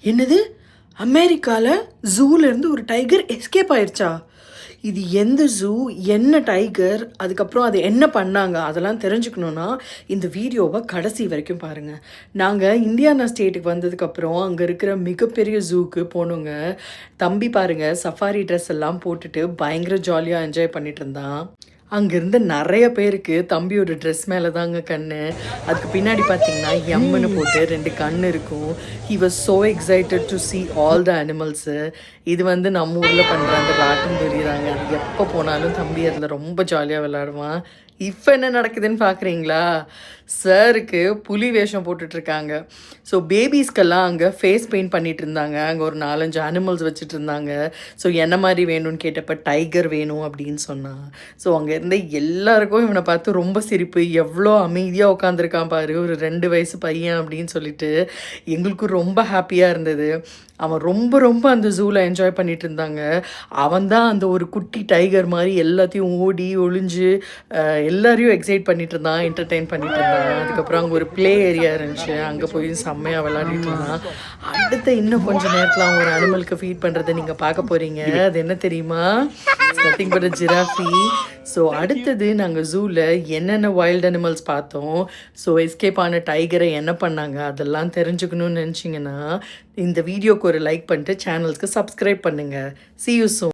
என்னது? அமெரிக்காவில் ஜூலேருந்து ஒரு டைகர் எஸ்கேப் ஆயிடுச்சா? இது எந்த ஜூ, என்ன டைகர், அதுக்கப்புறம் அது என்ன பண்ணாங்க, அதெல்லாம் தெரிஞ்சுக்கணுன்னா இந்த வீடியோவை கடைசி வரைக்கும் பாருங்கள். நாங்கள் இந்தியானா ஸ்டேட்டுக்கு வந்ததுக்கப்புறம் அங்கே இருக்கிற மிகப்பெரிய ஜூக்கு போனோங்க. தம்பி பாருங்கள், சஃபாரி ட்ரெஸ் எல்லாம் போட்டுட்டு பயங்கர ஜாலியாக என்ஜாய் பண்ணிட்டு இருந்தான். அங்கேருந்து நிறைய பேருக்கு தம்பியோட ட்ரெஸ் மேலே தாங்க கண்ணு. அதுக்கு பின்னாடி பார்த்தீங்கன்னா எம்முன்னு போட்டு 2 கண் இருக்கும். He was so excited to see all the animals. இது வந்து நம்ம ஊரில் பண்ணுற அந்த ராட்டம் தெரியுறாங்க. அது எப்போ போனாலும் தம்பி அதில் ரொம்ப ஜாலியாக விளையாடுவான். இப்போ என்ன நடக்குதுன்னு பார்க்குறீங்களா? சாருக்கு புலி வேஷம் போட்டுட்ருக்காங்க. ஸோ பேபிஸ்க்கெல்லாம் அங்கே ஃபேஸ் பெயிண்ட் பண்ணிகிட்டு இருந்தாங்க. அங்கே ஒரு 4-5 அனிமல்ஸ் வச்சுட்டு இருந்தாங்க. ஸோ என்ன மாதிரி வேணும்னு கேட்டப்போ டைகர் வேணும் அப்படின்னு சொன்னான். ஸோ அங்கே இருந்த எல்லாருக்கும் இவனை பார்த்து ரொம்ப சிரிப்பு. எவ்வளோ அமைதியாக உட்காந்துருக்கான் பாரு, ஒரு 2 வயசு பையன் அப்படின்னு சொல்லிட்டு எங்களுக்கும் ரொம்ப ஹாப்பியாக இருந்தது. அவன் ரொம்ப ரொம்ப அந்த ஜூவில் என்ஜாய் பண்ணிட்டு இருந்தாங்க. அவன் தான் அந்த ஒரு குட்டி டைகர் மாதிரி எல்லாத்தையும் ஓடி ஒளிஞ்சு எல்லாரையும் எக்ஸைட் பண்ணிட்டு இருந்தான், என்டர்டெயின் பண்ணிட்டு இருந்தான். அதுக்கப்புறம் அங்கே ஒரு ப்ளே ஏரியா இருந்துச்சு, அங்கே போய் செம்மையாக விளையாடிட்டு இருந்தான். அடுத்த இன்னும் கொஞ்சம் நேரத்தில் அவன் ஒரு அனிமலுக்கு ஃபீட் பண்ணுறதை நீங்கள் பார்க்க போகிறீங்க. அது என்ன தெரியுமா? Nothing but ஜிராஃபி. ஸோ அடுத்தது நாங்கள் ஜூவில் என்னென்ன வைல்ட் அனிமல்ஸ் பார்த்தோம், ஸோ எஸ்கேப் ஆன டைகரை என்ன பண்ணாங்க, அதெல்லாம் தெரிஞ்சுக்கணும்னு நினச்சிங்கன்னா இந்த வீடியோக்கு ஒரு லைக் பண்ணிட்டு சேனலுக்கு சப்ஸ்கிரைப் பண்ணுங்கள். See you soon.